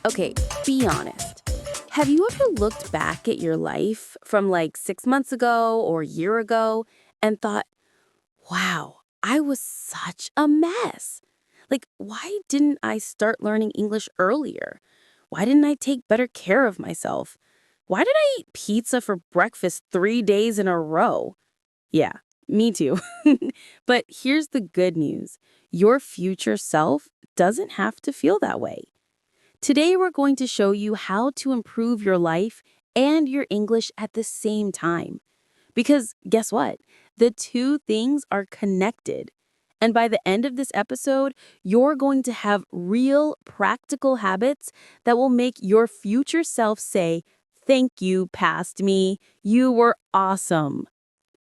Okay, be honest. Have you ever looked back at your life from like 6 months ago or a year ago and thought, wow, I was such a mess? Like, why didn't I start learning English earlier? Why didn't I take better care of myself? Why did I eat pizza for breakfast 3 days in a row? Yeah, me too. But here's the good news, your future self doesn't have to feel that way. Today, we're going to show you how to improve your life and your English at the same time. Because guess what? The two things are connected. And by the end of this episode, you're going to have real practical habits that will make your future self say, "Thank you, past me. You were awesome."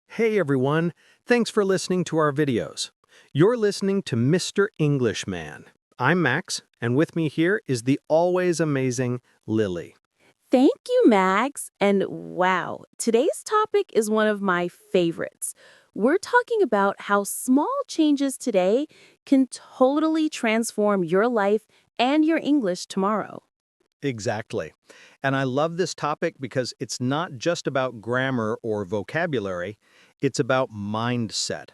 Hey everyone, thanks for listening to our videos. You're listening to Mr. Englishman. I'm Max, and with me here is the always amazing Lily. Thank you, Max. And wow, today's topic is one of my favorites. We're talking about how small changes today can totally transform your life and your English tomorrow. Exactly. And I love this topic because it's not just about grammar or vocabulary, it's about mindset.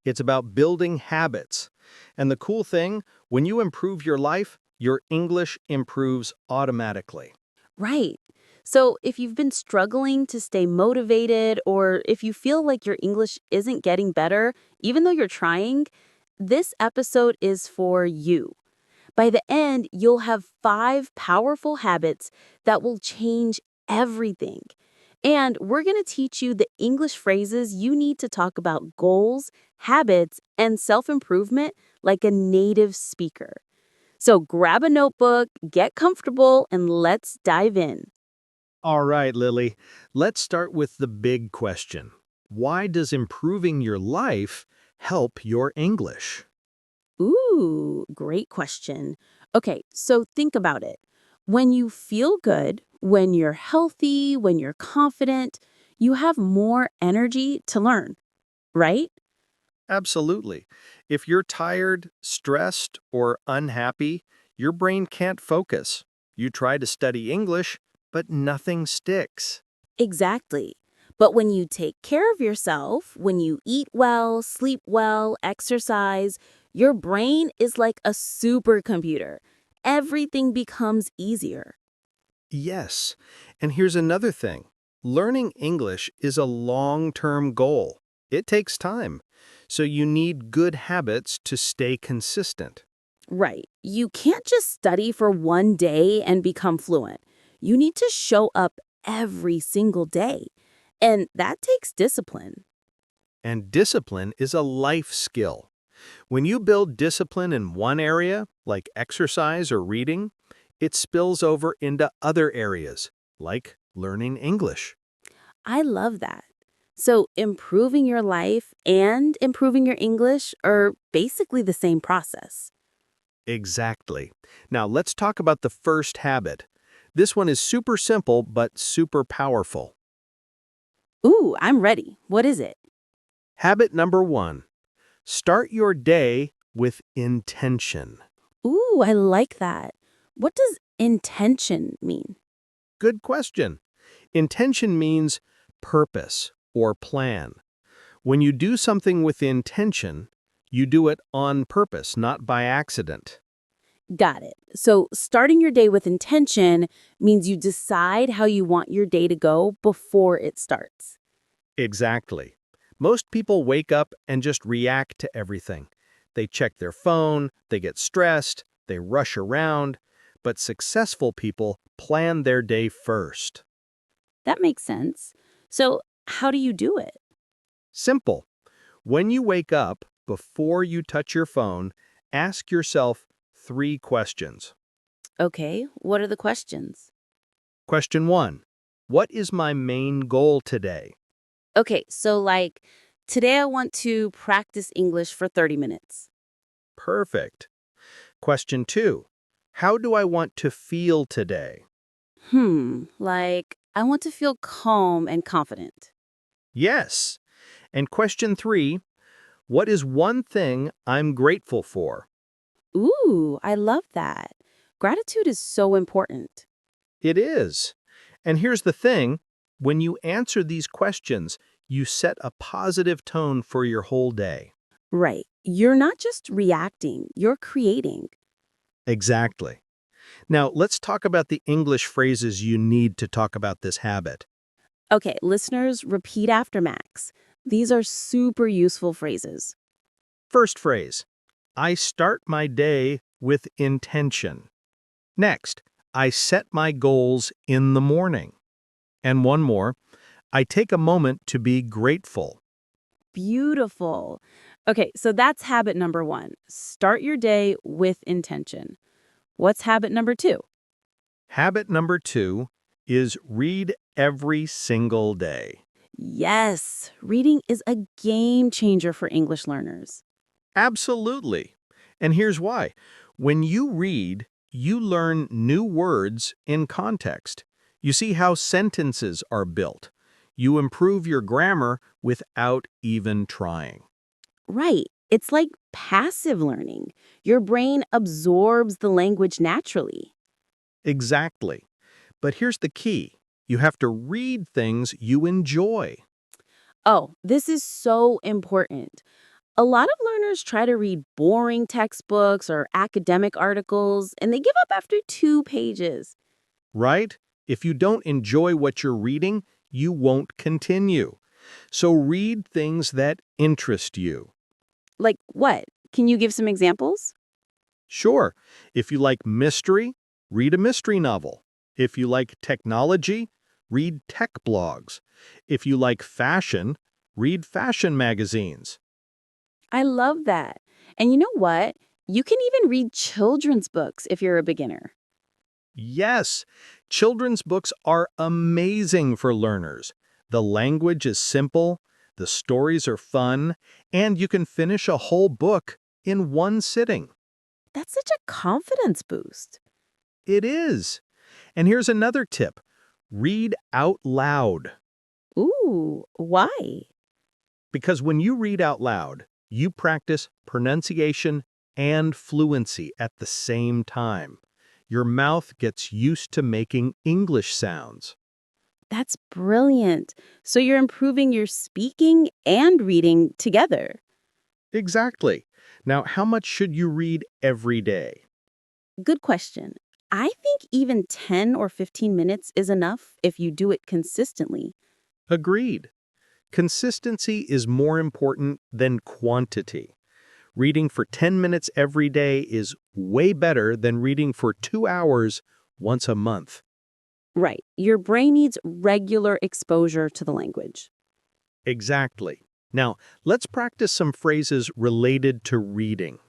It's about building habits. And the cool thing, when you improve your life, your English improves automatically. Right. So if you've been struggling to stay motivated or if you feel like your English isn't getting better, even though you're trying, this episode is for you. By the end, you'll have 5 powerful habits that will change everything. And we're going to teach you the English phrases you need to talk about goals, habits, and self improvement like a native speaker. So grab a notebook, get comfortable, and let's dive in. All right, Lily, let's start with the big question. Why does improving your life help your English? Ooh, great question. Okay, so think about it. When you feel good, when you're healthy, when you're confident, you have more energy to learn, right? Absolutely. If you're tired, stressed, or unhappy, your brain can't focus. You try to study English, but nothing sticks. Exactly. But when you take care of yourself, when you eat well, sleep well, exercise, your brain is like a supercomputer. Everything becomes easier. Yes. And here's another thing. Learning English is a long-term goal. It takes time. So you need good habits to stay consistent. Right. You can't just study for one day and become fluent. You need to show up every single day. And that takes discipline. And discipline is a life skill. When you build discipline in one area, like exercise or reading, it spills over into other areas, like learning English. I love that. So, improving your life and improving your English are basically the same process. Exactly. Now let's talk about the first habit. This one is super simple, but super powerful. Ooh, I'm ready. What is it? Habit number 1. Start your day with intention. Ooh, I like that. What does intention mean? Good question. Intention means purpose or plan. When you do something with intention, you do it on purpose, not by accident. Got it. So, starting your day with intention means you decide how you want your day to go before it starts. Exactly. Most people wake up and just react to everything. They check their phone, they get stressed, they rush around, but successful people plan their day first. That makes sense. So, how do you do it? Simple. When you wake up, before you touch your phone, ask yourself 3 questions. Okay, what are the questions? Question 1. What is my main goal today? Okay, so like today I want to practice English for 30 minutes. Perfect. Question 2. How do I want to feel today? Like I want to feel calm and confident. Yes. And question 3. What is one thing I'm grateful for? Ooh, I love that. Gratitude is so important. It is. And here's the thing, when you answer these questions, you set a positive tone for your whole day. Right. You're not just reacting, you're creating. Exactly. Now, let's talk about the English phrases you need to talk about this habit. Okay, listeners, repeat after Max. These are super useful phrases. First phrase, I start my day with intention. Next, I set my goals in the morning. And one more, I take a moment to be grateful. Beautiful. Okay, so that's habit number 1. Start your day with intention. What's habit number 2? Habit number 2 is read every single day. Yes, reading is a game changer for English learners. Absolutely. And here's why. When you read, you learn new words in context. You see how sentences are built. You improve your grammar without even trying. Right. It's like passive learning. Your brain absorbs the language naturally. Exactly. But here's the key. You have to read things you enjoy. Oh, this is so important. A lot of learners try to read boring textbooks or academic articles, and they give up after 2 pages. Right? If you don't enjoy what you're reading, you won't continue. So read things that interest you. Like what? Can you give some examples? Sure, if you like mystery, read a mystery novel. If you like technology, read tech blogs. If you like fashion, read fashion magazines. I love that. And you know what? You can even read children's books if you're a beginner. Yes, children's books are amazing for learners. The language is simple, the stories are fun, and you can finish a whole book in one sitting. That's such a confidence boost. It is. And here's another tip. Read out loud. Ooh, why? Because when you read out loud, you practice pronunciation and fluency at the same time. Your mouth gets used to making English sounds. That's brilliant. So you're improving your speaking and reading together. Exactly. Now, how much should you read every day? Good question. I think even 10 or 15 minutes is enough if you do it consistently. Agreed. Consistency is more important than quantity. Reading for 10 minutes every day is way better than reading for 2 hours once a month. Right. Your brain needs regular exposure to the language. Exactly. Now, let's practice some phrases related to reading.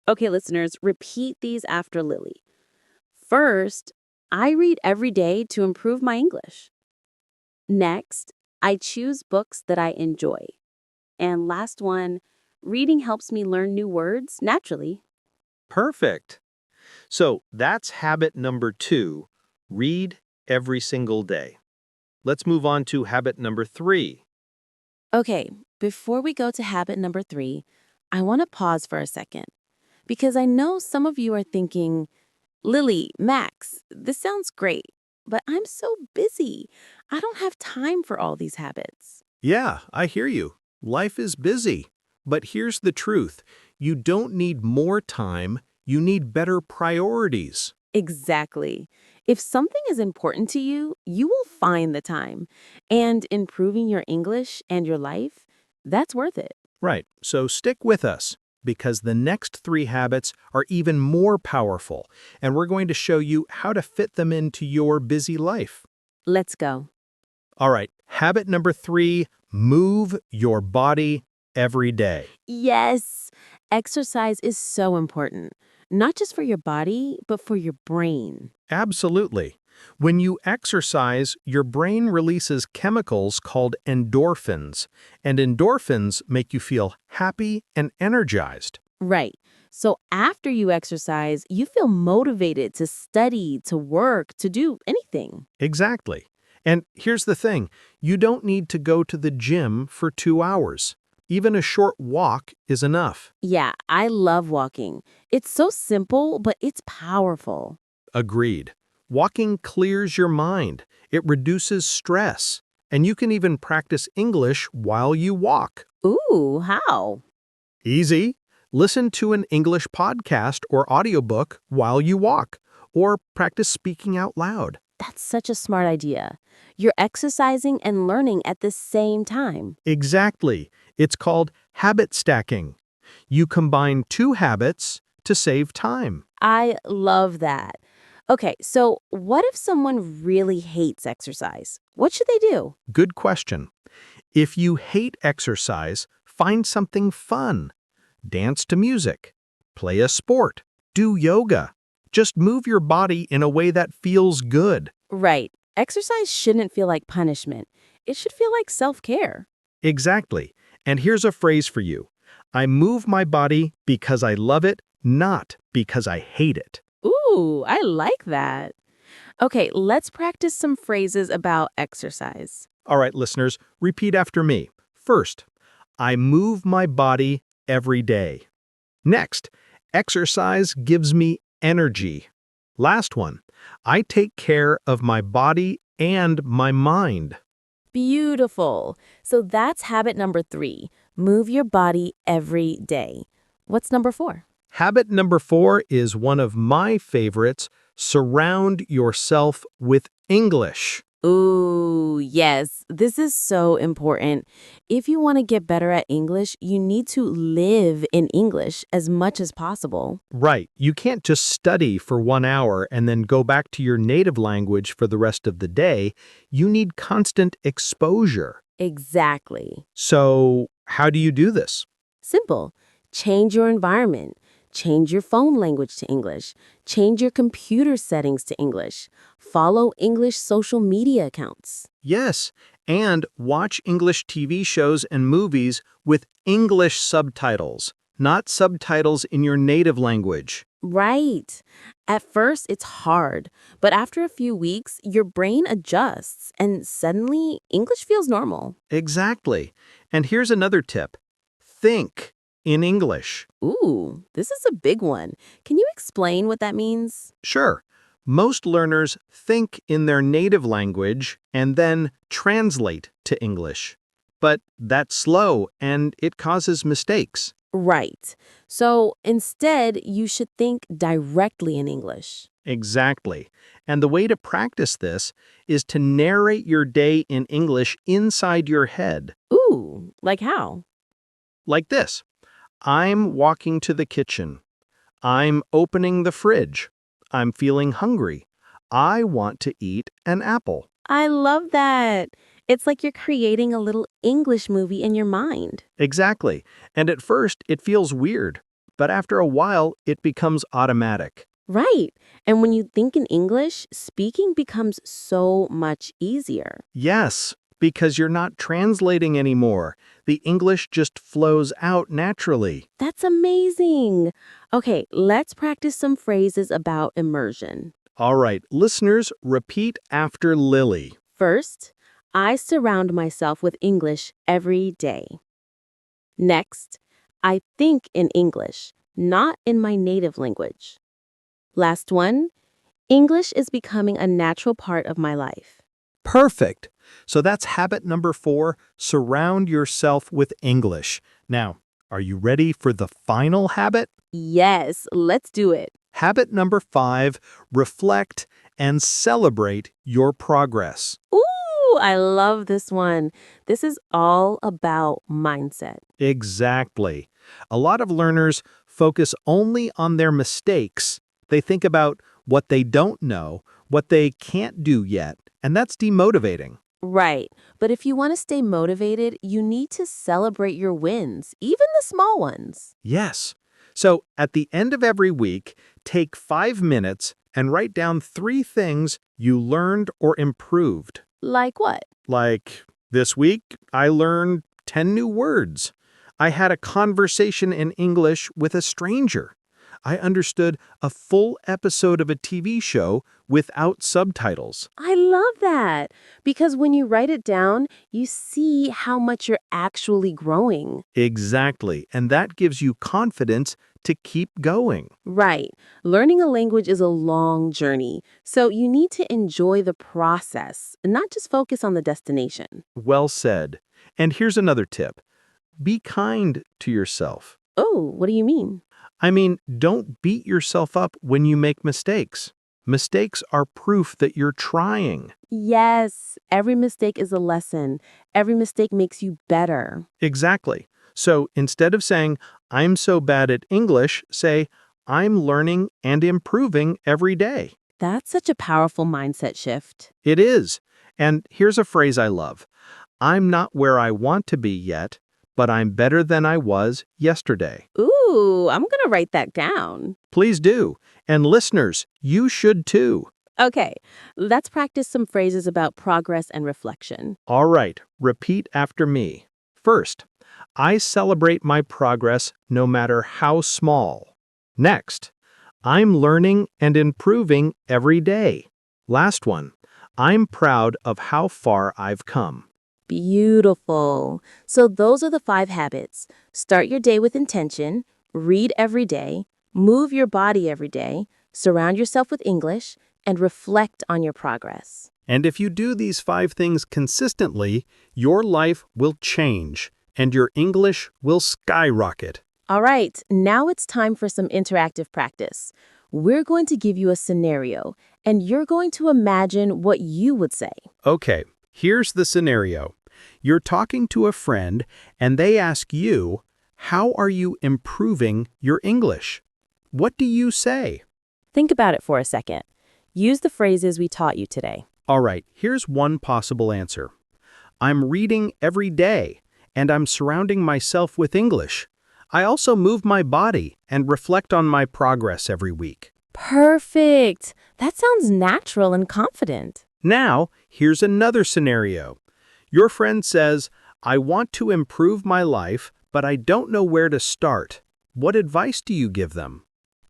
Okay, listeners, repeat these after Lily. First, I read every day to improve my English. Next, I choose books that I enjoy. And last one, reading helps me learn new words naturally. Perfect. So that's habit number 2, read every single day. Let's move on to habit number 3. Okay, before we go to habit number 3, I want to pause for a second because I know some of you are thinking, Lily, Max, this sounds great, but I'm so busy. I don't have time for all these habits. Yeah, I hear you. Life is busy. But here's the truth. You don't need more time, you need better priorities. Exactly. If something is important to you, you will find the time. And improving your English and your life, that's worth it. Right, so stick with us, because the next 3 habits are even more powerful, and we're going to show you how to fit them into your busy life. Let's go. All right, habit number 3, move your body every day. Yes, exercise is so important, not just for your body, but for your brain. Absolutely. When you exercise, your brain releases chemicals called endorphins, and endorphins make you feel happy and energized. Right. So after you exercise, you feel motivated to study, to work, to do anything. Exactly. And here's the thing, you don't need to go to the gym for 2 hours. Even a short walk is enough. Yeah, I love walking. It's so simple, but it's powerful. Agreed. Walking clears your mind. It reduces stress. And you can even practice English while you walk. Ooh, how? Easy. Listen to an English podcast or audiobook while you walk, or practice speaking out loud. That's such a smart idea. You're exercising and learning at the same time. Exactly. It's called habit stacking. You combine two habits to save time. I love that. Okay, so what if someone really hates exercise? What should they do? Good question. If you hate exercise, find something fun. Dance to music. Play a sport. Do yoga. Just move your body in a way that feels good. Right. Exercise shouldn't feel like punishment. It should feel like self-care. Exactly. And here's a phrase for you. I move my body because I love it, not because I hate it. Ooh, I like that. Okay, let's practice some phrases about exercise. All right, listeners, repeat after me. First, I move my body every day. Next, exercise gives me energy. Last one, I take care of my body and my mind. Beautiful. So that's habit number 3. Move your body every day. What's number 4? Habit number 4 is one of my favorites. Surround yourself with English. Ooh, yes. This is so important. If you want to get better at English, you need to live in English as much as possible. Right. You can't just study for 1 hour and then go back to your native language for the rest of the day. You need constant exposure. Exactly. So, how do you do this? Simple. Change your environment. Change your phone language to English. Change your computer settings to English. Follow English social media accounts. Yes, and watch English TV shows and movies with English subtitles, not subtitles in your native language. Right. At first, it's hard, but after a few weeks, your brain adjusts and suddenly English feels normal. Exactly. And here's another tip. Think in English. Ooh, this is a big one. Can you explain what that means? Sure. Most learners think in their native language and then translate to English. But that's slow and it causes mistakes. Right. So instead, you should think directly in English. Exactly. And the way to practice this is to narrate your day in English inside your head. Ooh, like how? Like this. I'm walking to the kitchen. I'm opening the fridge. I'm feeling hungry. I want to eat an apple. I love that. It's like you're creating a little English movie in your mind. Exactly. And at first, it feels weird. But after a while, it becomes automatic. Right. And when you think in English, speaking becomes so much easier. Yes, because you're not translating anymore. The English just flows out naturally. That's amazing. Okay, let's practice some phrases about immersion. All right, listeners, repeat after Lily. First, I surround myself with English every day. Next, I think in English, not in my native language. Last one, English is becoming a natural part of my life. Perfect. So that's habit number 4, surround yourself with English. Now, are you ready for the final habit? Yes, let's do it. Habit number 5, reflect and celebrate your progress. Ooh, I love this one. This is all about mindset. Exactly. A lot of learners focus only on their mistakes. They think about what they don't know, what they can't do yet, and that's demotivating. Right. But if you want to stay motivated, you need to celebrate your wins, even the small ones. Yes. So at the end of every week, take 5 minutes and write down 3 things you learned or improved. Like what? Like, this week, I learned 10 new words. I had a conversation in English with a stranger. I understood a full episode of a TV show without subtitles. I love that because when you write it down, you see how much you're actually growing. Exactly, and that gives you confidence to keep going. Right. Learning a language is a long journey, so you need to enjoy the process, and not just focus on the destination. Well said. And here's another tip. Be kind to yourself. Oh, what do you mean? I mean, don't beat yourself up when you make mistakes. Mistakes are proof that you're trying. Yes, every mistake is a lesson. Every mistake makes you better. Exactly. So instead of saying, I'm so bad at English, say, I'm learning and improving every day. That's such a powerful mindset shift. It is. And here's a phrase I love. I'm not where I want to be yet, but I'm better than I was yesterday. Ooh, I'm going to write that down. Please do. And listeners, you should too. Okay, let's practice some phrases about progress and reflection. All right, repeat after me. First, I celebrate my progress no matter how small. Next, I'm learning and improving every day. Last one, I'm proud of how far I've come. Beautiful. So those are the 5 habits. Start your day with intention, read every day, move your body every day, surround yourself with English, and reflect on your progress. And if you do these 5 things consistently, your life will change and your English will skyrocket. All right, now it's time for some interactive practice. We're going to give you a scenario, and you're going to imagine what you would say. Okay, here's the scenario. You're talking to a friend and they ask you, how are you improving your English? What do you say? Think about it for a second. Use the phrases we taught you today. All right, here's one possible answer. I'm reading every day, and I'm surrounding myself with English. I also move my body and reflect on my progress every week. Perfect. That sounds natural and confident. Now, here's another scenario. Your friend says, I want to improve my life, but I don't know where to start. What advice do you give them?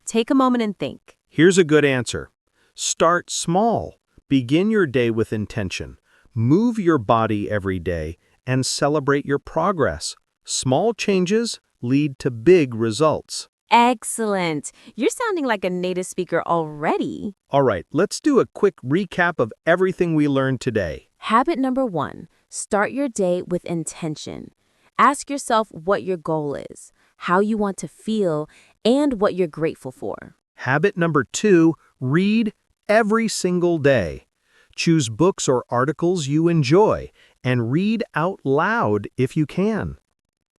Take a moment and think. Here's a good answer. Start small. Begin your day with intention. Move your body every day and celebrate your progress. Small changes lead to big results. Excellent. You're sounding like a native speaker already. All right, let's do a quick recap of everything we learned today. Habit number 1, start your day with intention. Ask yourself what your goal is, how you want to feel, and what you're grateful for. Habit number 2, read every single day. Choose books or articles you enjoy and read out loud if you can.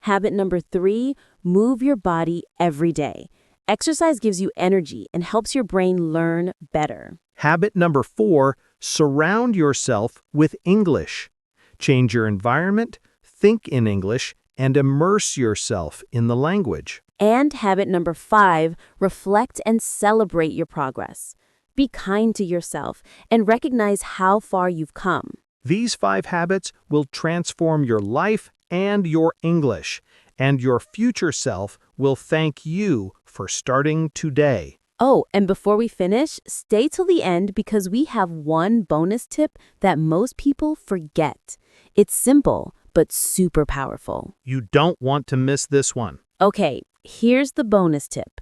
Habit number 3, move your body every day. Exercise gives you energy and helps your brain learn better. Habit number 4, surround yourself with English. Change your environment, think in English, and immerse yourself in the language. And habit number 5, reflect and celebrate your progress. Be kind to yourself and recognize how far you've come. These 5 habits will transform your life and your English, and your future self will thank you for starting today. Oh, and before we finish, stay till the end because we have one bonus tip that most people forget. It's simple, but super powerful. You don't want to miss this one. Okay, here's the bonus tip.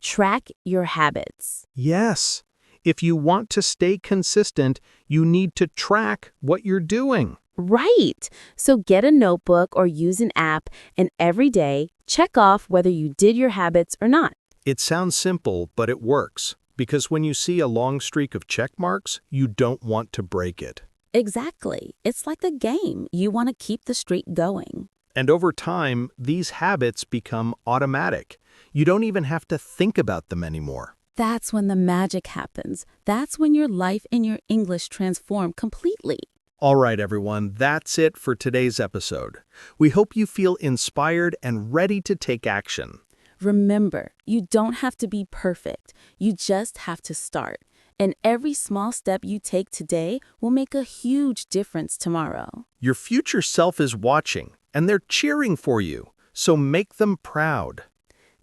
Track your habits. Yes. If you want to stay consistent, you need to track what you're doing. Right. So get a notebook or use an app, and every day, check off whether you did your habits or not. It sounds simple, but it works. Because when you see a long streak of check marks, you don't want to break it. Exactly. It's like a game. You want to keep the streak going. And over time, these habits become automatic. You don't even have to think about them anymore. That's when the magic happens. That's when your life and your English transform completely. All right, everyone, that's it for today's episode. We hope you feel inspired and ready to take action. Remember, you don't have to be perfect. You just have to start. And every small step you take today will make a huge difference tomorrow. Your future self is watching, and they're cheering for you, so make them proud.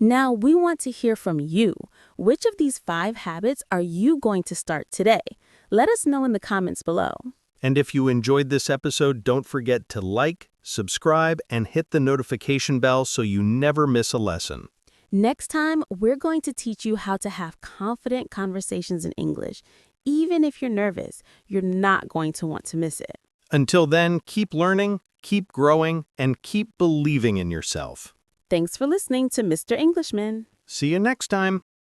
Now, we want to hear from you. Which of these 5 habits are you going to start today? Let us know in the comments below. And if you enjoyed this episode, don't forget to like, subscribe, and hit the notification bell so you never miss a lesson. Next time, we're going to teach you how to have confident conversations in English. Even if you're nervous, you're not going to want to miss it. Until then, keep learning, keep growing, and keep believing in yourself. Thanks for listening to Mr. Englishman. See you next time.